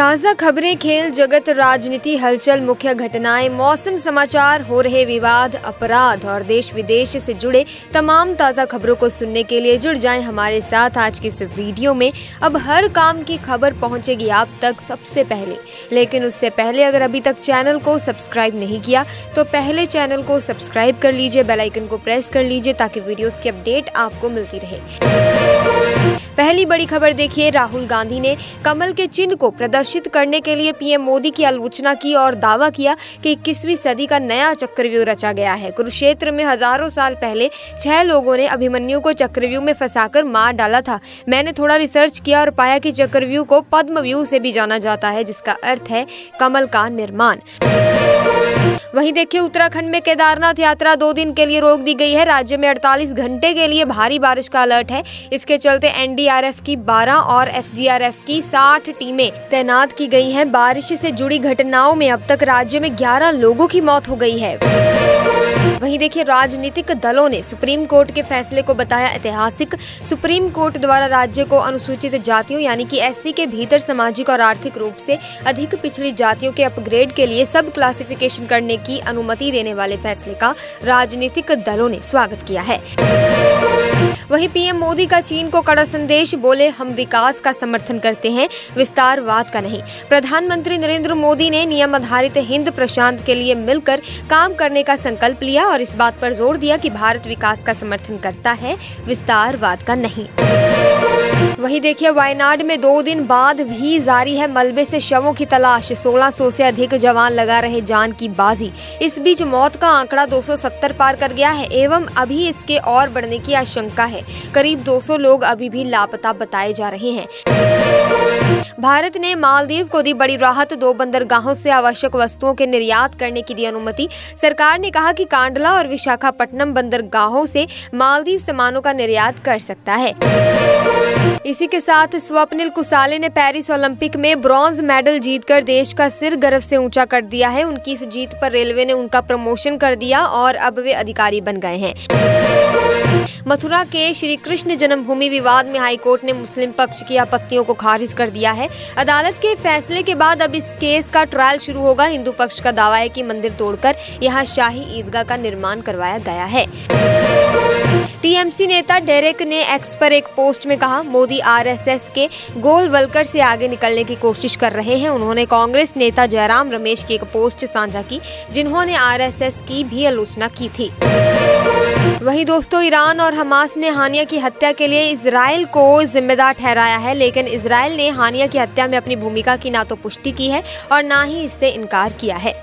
ताज़ा खबरें, खेल जगत, राजनीति, हलचल, मुख्य घटनाएं, मौसम, समाचार, हो रहे विवाद, अपराध और देश विदेश से जुड़े तमाम ताज़ा खबरों को सुनने के लिए जुड़ जाएं हमारे साथ आज की इस वीडियो में। अब हर काम की खबर पहुंचेगी आप तक सबसे पहले, लेकिन उससे पहले अगर अभी तक चैनल को सब्सक्राइब नहीं किया तो पहले चैनल को सब्सक्राइब कर लीजिए, बेल आइकन को प्रेस कर लीजिए ताकि वीडियोस की अपडेट आपको मिलती रहे। पहली बड़ी खबर देखिए, राहुल गांधी ने कमल के चिन्ह को प्रदर्शित करने के लिए पीएम मोदी की आलोचना की और दावा किया कि 21वीं सदी का नया चक्रव्यूह रचा गया है। कुरुक्षेत्र में हजारों साल पहले 6 लोगों ने अभिमन्यु को चक्रव्यूह में फंसाकर मार डाला था। मैंने थोड़ा रिसर्च किया और पाया कि चक्रव्यूह को पद्मव्यूह से भी जाना जाता है, जिसका अर्थ है कमल का निर्माण। वहीं देखिए, उत्तराखंड में केदारनाथ यात्रा 2 दिन के लिए रोक दी गई है। राज्य में 48 घंटे के लिए भारी बारिश का अलर्ट है। इसके चलते एनडीआरएफ की 12 और एसडीआरएफ की 60 टीमें तैनात की गई हैं। बारिश से जुड़ी घटनाओं में अब तक राज्य में 11 लोगों की मौत हो गई है। वहीं देखिए, राजनीतिक दलों ने सुप्रीम कोर्ट के फैसले को बताया ऐतिहासिक। सुप्रीम कोर्ट द्वारा राज्य को अनुसूचित जातियों यानी कि एससी के भीतर सामाजिक और आर्थिक रूप से अधिक पिछड़ी जातियों के अपग्रेड के लिए सब क्लासिफिकेशन करने की अनुमति देने वाले फैसले का राजनीतिक दलों ने स्वागत किया है। वहीं पीएम मोदी का चीन को कड़ा संदेश, बोले हम विकास का समर्थन करते हैं, विस्तारवाद का नहीं। प्रधानमंत्री नरेंद्र मोदी ने नियम आधारित हिंद प्रशांत के लिए मिलकर काम करने का संकल्प लिया और इस बात पर जोर दिया कि भारत विकास का समर्थन करता है, विस्तारवाद का नहीं। वहीं देखिए, वायनाड में 2 दिन बाद भी जारी है मलबे से शवों की तलाश। 1600 से अधिक जवान लगा रहे जान की बाजी। इस बीच मौत का आंकड़ा 270 पार कर गया है एवं अभी इसके और बढ़ने की आशंका है। करीब 200 लोग अभी भी लापता बताए जा रहे हैं। भारत ने मालदीव को दी बड़ी राहत। 2 बंदरगाहों से आवश्यक वस्तुओं के निर्यात करने की दी अनुमति। सरकार ने कहा कि कांडला और विशाखापट्टनम बंदरगाहों से मालदीव सामानों का निर्यात कर सकता है। इसी के साथ स्वप्निल कुसाले ने पेरिस ओलंपिक में ब्रॉन्ज मेडल जीतकर देश का सिर गर्व से ऊंचा कर दिया है। उनकी इस जीत पर रेलवे ने उनका प्रमोशन कर दिया और अब वे अधिकारी बन गए हैं। मथुरा के श्री कृष्ण जन्मभूमि विवाद में हाईकोर्ट ने मुस्लिम पक्ष की आपत्तियों को खारिज कर दिया है। अदालत के फैसले के बाद अब इस केस का ट्रायल शुरू होगा। हिंदू पक्ष का दावा है कि मंदिर तोड़कर यहां शाही ईदगाह का निर्माण करवाया गया है। टीएमसी नेता डेरेक ने एक्स पर एक पोस्ट में कहा, मोदी आरएसएस के गोलवल्कर से आगे निकलने की कोशिश कर रहे हैं। उन्होंने कांग्रेस नेता जयराम रमेश की एक पोस्ट साझा की जिन्होंने आरएसएस की भी आलोचना की थी। वहीं दोस्तों, ईरान और हमास ने हानिया की हत्या के लिए इजराइल को जिम्मेदार ठहराया है, लेकिन इजराइल ने हानिया की हत्या में अपनी भूमिका की ना तो पुष्टि की है और ना ही इससे इनकार किया है।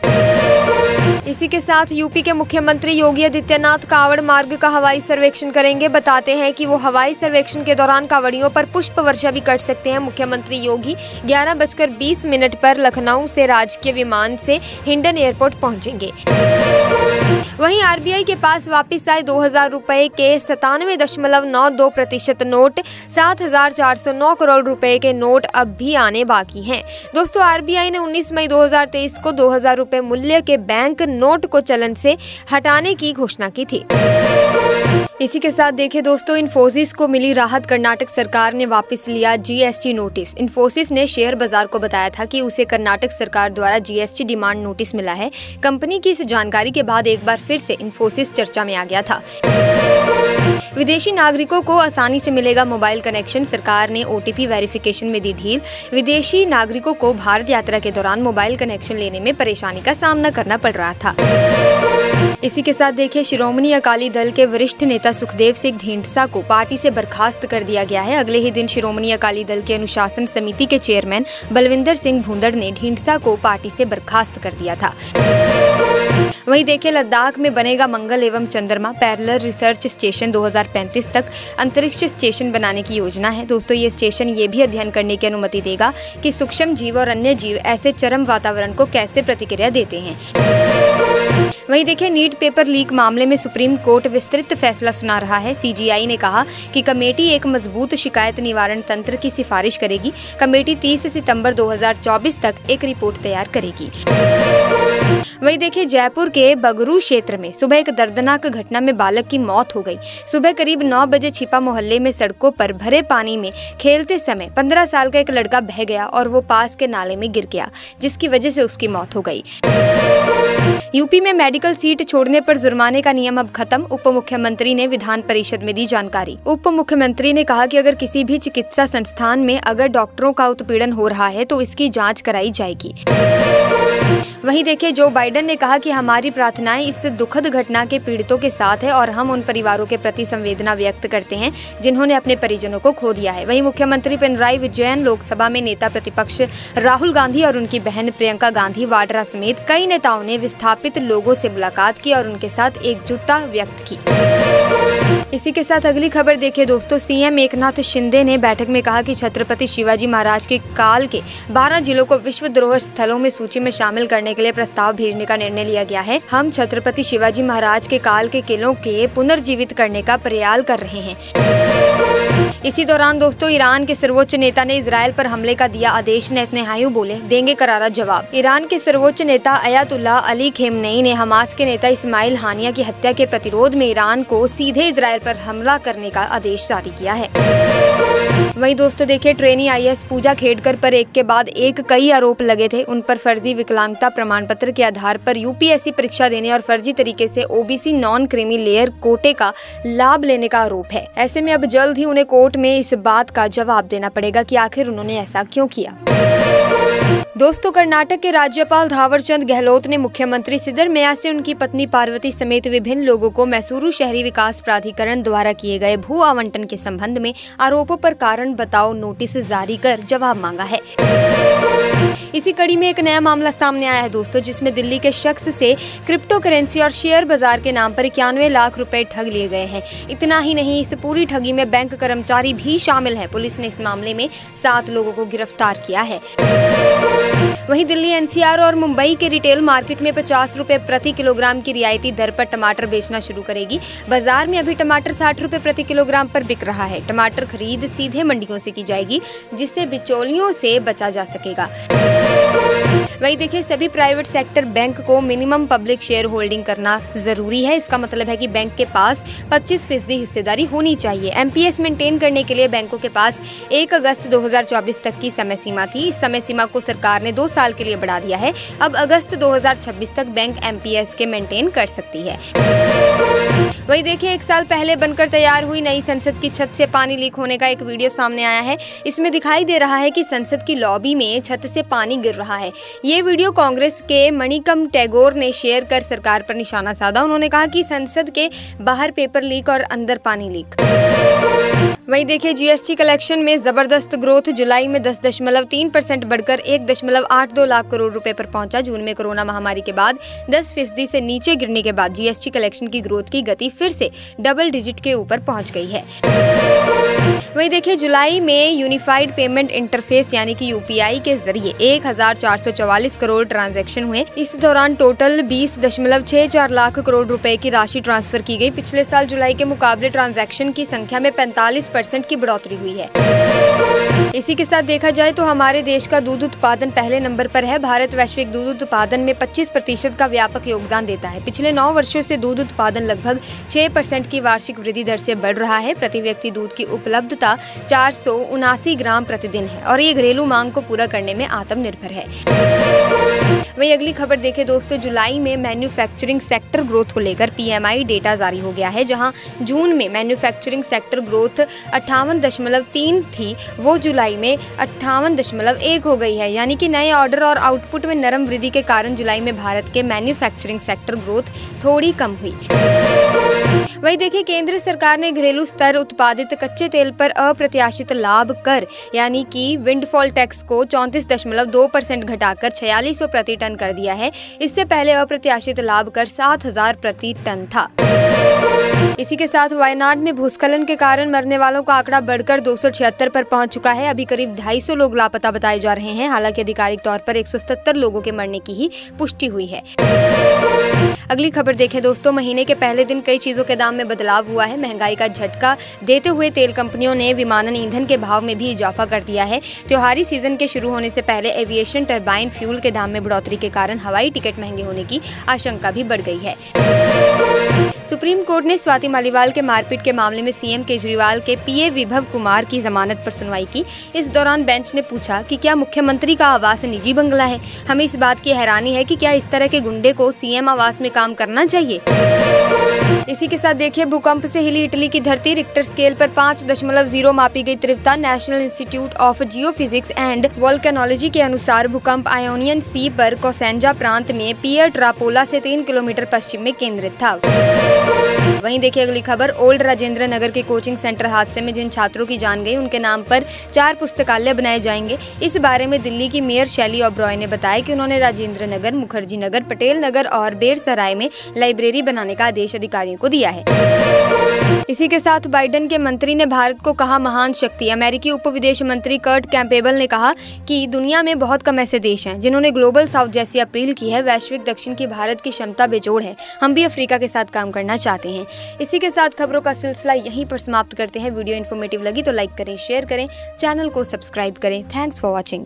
इसी के साथ यूपी के मुख्यमंत्री योगी आदित्यनाथ कांवड़ मार्ग का हवाई सर्वेक्षण करेंगे। बताते हैं कि वो हवाई सर्वेक्षण के दौरान कांवड़ियों पर पुष्प वर्षा भी कर सकते हैं। मुख्यमंत्री योगी 11:20 पर लखनऊ से राजकीय विमान से हिंडन एयरपोर्ट पहुंचेंगे। वहीं आरबीआई के पास वापस आए 2000 रुपए के 97.92% नोट। 7,409 करोड़ रुपए के नोट अब भी आने बाकी हैं। दोस्तों, आरबीआई ने 19 मई 2023 को 2000 रुपए मूल्य के बैंक नोट को चलन से हटाने की घोषणा की थी। इसी के साथ देखिए दोस्तों, इन्फोसिस को मिली राहत। कर्नाटक सरकार ने वापस लिया जीएसटी नोटिस। इन्फोसिस ने शेयर बाजार को बताया था कि उसे कर्नाटक सरकार द्वारा जीएसटी डिमांड नोटिस मिला है। कंपनी की इस जानकारी के बाद एक बार फिर से इन्फोसिस चर्चा में आ गया था। विदेशी नागरिकों को आसानी से मिलेगा मोबाइल कनेक्शन। सरकार ने ओटीपी वेरिफिकेशन में दी ढील। विदेशी नागरिकों को भारत यात्रा के दौरान मोबाइल कनेक्शन लेने में परेशानी का सामना करना पड़ रहा था। इसी के साथ देखिए, शिरोमणि अकाली दल के वरिष्ठ नेता सुखदेव सिंह ढींढसा को पार्टी से बर्खास्त कर दिया गया है। अगले ही दिन शिरोमणि अकाली दल के अनुशासन समिति के चेयरमैन बलविंदर सिंह भूंदड़ ने ढींढसा को पार्टी से बर्खास्त कर दिया था। वहीं देखिए, लद्दाख में बनेगा मंगल एवं चंद्रमा पैरेलल रिसर्च स्टेशन। 2035 तक अंतरिक्ष स्टेशन बनाने की योजना है। दोस्तों, ये स्टेशन ये भी अध्ययन करने की अनुमति देगा कि सूक्ष्म जीव और अन्य जीव ऐसे चरम वातावरण को कैसे प्रतिक्रिया देते हैं। वहीं देखिए, नीट पेपर लीक मामले में सुप्रीम कोर्ट विस्तृत फैसला सुना रहा है। सीजीआई ने कहा कि कमेटी एक मजबूत शिकायत निवारण तंत्र की सिफारिश करेगी। कमेटी 30 सितंबर 2024 तक एक रिपोर्ट तैयार करेगी। वहीं देखिए जयपुर के बगरू क्षेत्र में सुबह एक दर्दनाक घटना में बालक की मौत हो गई। सुबह करीब 9 बजे छिपा मोहल्ले में सड़कों पर भरे पानी में खेलते समय 15 साल का एक लड़का बह गया और वो पास के नाले में गिर गया, जिसकी वजह से उसकी मौत हो गई। यूपी में मेडिकल सीट छोड़ने पर जुर्माने का नियम अब खत्म, उप मुख्यमंत्री ने विधान परिषद में दी जानकारी। उप मुख्यमंत्री ने कहा कि अगर किसी भी चिकित्सा संस्थान में अगर डॉक्टरों का उत्पीड़न हो रहा है तो इसकी जांच कराई जाएगी। वहीं देखिए जो बाइडेन ने कहा कि हमारी प्रार्थनाएं इस दुखद घटना के पीड़ितों के साथ है और हम उन परिवारों के प्रति संवेदना व्यक्त करते हैं जिन्होंने अपने परिजनों को खो दिया है। वहीं मुख्यमंत्री पिनराई विजयन लोकसभा में नेता प्रतिपक्ष राहुल गांधी और उनकी बहन प्रियंका गांधी वाड्रा समेत कई नेताओं ने विस्थापित लोगों से मुलाकात की और उनके साथ एकजुटता व्यक्त की। इसी के साथ अगली खबर देखिए दोस्तों, सीएम एकनाथ शिंदे ने बैठक में कहा कि छत्रपति शिवाजी महाराज के काल के 12 जिलों को विश्व धरोहर स्थलों में सूची में शामिल करने के लिए प्रस्ताव भेजने का निर्णय लिया गया है। हम छत्रपति शिवाजी महाराज के काल के किलों के पुनर्जीवित करने का प्रयास कर रहे हैं। इसी दौरान दोस्तों ईरान के सर्वोच्च नेता ने इजरायल पर हमले का दिया आदेश। नेतन्याहू बोले देंगे करारा जवाब। ईरान के सर्वोच्च नेता अयातुल्ला अली खेमनेई ने हमास के नेता इस्माइल हानिया की हत्या के प्रतिरोध में ईरान को सीधे इजरायल पर हमला करने का आदेश जारी किया है। वहीं दोस्तों देखिए ट्रेनी आईएएस पूजा खेड़कर पर एक के बाद एक कई आरोप लगे थे। उन पर फर्जी विकलांगता प्रमाण पत्र के आधार पर यूपीएससी परीक्षा देने और फर्जी तरीके से ओबीसी नॉन क्रीमी लेयर कोटे का लाभ लेने का आरोप है। ऐसे में अब जल्द ही उन्हें कोर्ट में इस बात का जवाब देना पड़ेगा कि आखिर उन्होंने ऐसा क्यों किया। दोस्तों कर्नाटक के राज्यपाल थावरचंद गहलोत ने मुख्यमंत्री सिद्धरमैया से उनकी पत्नी पार्वती समेत विभिन्न लोगों को मैसूरू शहरी विकास प्राधिकरण द्वारा किए गए भू आवंटन के संबंध में आरोपों पर कारण बताओ नोटिस जारी कर जवाब मांगा है। इसी कड़ी में एक नया मामला सामने आया है दोस्तों, जिसमें दिल्ली के शख्स से क्रिप्टो करेंसी और शेयर बाजार के नाम पर 91 लाख रुपए ठग लिए गए हैं। इतना ही नहीं, इस पूरी ठगी में बैंक कर्मचारी भी शामिल है। पुलिस ने इस मामले में 7 लोगों को गिरफ्तार किया है। वहीं दिल्ली एनसीआर और मुंबई के रिटेल मार्केट में 50 रुपए प्रति किलोग्राम की रियायती दर पर टमाटर बेचना शुरू करेगी। बाजार में अभी टमाटर 60 रुपए प्रति किलोग्राम पर बिक रहा है। टमाटर खरीद सीधे मंडियों से की जाएगी, जिससे बिचौलियों से बचा जा सकेगा। वही देखिए सभी प्राइवेट सेक्टर बैंक को मिनिमम पब्लिक शेयर होल्डिंग करना जरूरी है। इसका मतलब है कि बैंक के पास 25% हिस्सेदारी होनी चाहिए। एमपीएस मेंटेन करने के लिए बैंकों के पास 1 अगस्त 2024 तक की समय सीमा थी। इस समय सीमा को सरकार ने 2 साल के लिए बढ़ा दिया है। अब अगस्त 2026 तक बैंक एमपीएस के मेंटेन कर सकती है। वही देखिए 1 साल पहले बनकर तैयार हुई नई संसद की छत से पानी लीक होने का एक वीडियो सामने आया है। इसमें दिखाई दे रहा है कि संसद की लॉबी में छत से पानी गिर रहा है। ये वीडियो कांग्रेस के मणिकम टैगोर ने शेयर कर सरकार पर निशाना साधा। उन्होंने कहा कि संसद के बाहर पेपर लीक और अंदर पानी लीक। वहीं देखिए जीएसटी कलेक्शन में जबरदस्त ग्रोथ। जुलाई में 10.3% बढ़कर 1.82 लाख करोड़ रुपए पर पहुंचा। जून में कोरोना महामारी के बाद 10% से नीचे गिरने के बाद जीएसटी कलेक्शन की ग्रोथ की गति फिर से डबल डिजिट के ऊपर पहुंच गई है। वहीं देखिए जुलाई में यूनिफाइड पेमेंट इंटरफेस यानी कि यूपीआई के जरिए 1444 करोड़ ट्रांजैक्शन हुए। इस दौरान टोटल 20.64 लाख करोड़ रुपए की राशि ट्रांसफर की गई। पिछले साल जुलाई के मुकाबले ट्रांजैक्शन की संख्या में 45% की बढ़ोतरी हुई है। इसी के साथ देखा जाए तो हमारे देश का दूध उत्पादन पहले नंबर पर है। भारत वैश्विक दूध उत्पादन में 25% का व्यापक योगदान देता है। पिछले 9 वर्षों से दूध उत्पादन लगभग 6% की वार्षिक वृद्धि दर से बढ़ रहा है। प्रति व्यक्ति दूध की उपलब्धता 479 ग्राम प्रतिदिन है और ये घरेलू मांग को पूरा करने में आत्मनिर्भर है। वही अगली खबर देखें दोस्तों, जुलाई में मैन्युफैक्चरिंग सेक्टर ग्रोथ को लेकर पीएमआई डेटा जारी हो गया है। जहां जून में मैन्युफैक्चरिंग सेक्टर ग्रोथ 58.3 थी, वो जुलाई में 58.1 हो गई है। यानी कि नए ऑर्डर और आउटपुट में नरम वृद्धि के कारण जुलाई में भारत के मैन्युफैक्चरिंग सेक्टर ग्रोथ थोड़ी कम हुई। वही देखिए केंद्र सरकार ने घरेलू स्तर उत्पादित कच्चे तेल पर अप्रत्याशित लाभ कर यानी कि विंडफॉल टैक्स को 34.2% घटाकर 4600 प्रति टन कर दिया है। इससे पहले अप्रत्याशित लाभ कर 7000 प्रति टन था। इसी के साथ वायनाड में भूस्खलन के कारण मरने वालों का आंकड़ा बढ़कर 276 पर पहुंच चुका है। है। अभी करीब 250 लोग लापता बताए जा रहे हैं। हालांकि आधिकारिक तौर पर 177 लोगों के मरने की ही पुष्टि हुई है। अगली खबर देखें दोस्तों, महीने के पहले दिन कई चीजों के दाम में बदलाव हुआ है। महंगाई का झटका देते हुए तेल कंपनियों ने विमानन ईंधन के भाव में भी इजाफा कर दिया है। त्योहारी सीजन के शुरू होने से पहले एविएशन टरबाइन फ्यूल के दाम में बढ़ोतरी के कारण हवाई टिकट महंगे होने की आशंका भी बढ़ गई है। सुप्रीम कोर्ट ने स्वाति मालीवाल के मारपीट के मामले में सीएम केजरीवाल के पीए विभव कुमार की जमानत पर सुनवाई की। इस दौरान बेंच ने पूछा कि क्या मुख्यमंत्री का आवास निजी बंगला है। हमें इस बात की हैरानी है कि क्या इस तरह के गुंडे को सीएम आवास में काम करना चाहिए। इसी के साथ देखिए, भूकंप से हिली इटली की धरती। रिक्टर स्केल पर 5.0 मापी गई तीव्रता। National institute of geophysics and volcanology के अनुसार भूकंप आयोनियन सी पर कोसेंजा प्रांत में पियर ट्रापोला से 3 किलोमीटर पश्चिम में केंद्रित था। वहीं देखिए अगली खबर, ओल्ड राजेंद्र नगर के कोचिंग सेंटर हादसे में जिन छात्रों की जान गई उनके नाम पर 4 पुस्तकालय बनाए जाएंगे। इस बारे में दिल्ली की मेयर शैली ओब्रॉय ने बताया कि उन्होंने राजेंद्र नगर, मुखर्जी नगर, पटेल नगर और बेरसराय में लाइब्रेरी बनाने का आदेश अधिकारियों को दिया है। इसी के साथ बाइडेन के मंत्री ने भारत को कहा महान शक्ति। अमेरिकी उप विदेश मंत्री कर्ट कैम्पेबल ने कहा कि दुनिया में बहुत कम ऐसे देश हैं जिन्होंने ग्लोबल साउथ जैसी अपील की है। वैश्विक दक्षिण की भारत की क्षमता बेजोड़ है। हम भी अफ्रीका के साथ काम करना चाहते हैं। इसी के साथ खबरों का सिलसिला यहीं पर समाप्त करते हैं। वीडियो इन्फॉर्मेटिव लगी तो लाइक करें, शेयर करें, चैनल को सब्सक्राइब करें। Thanks for watching.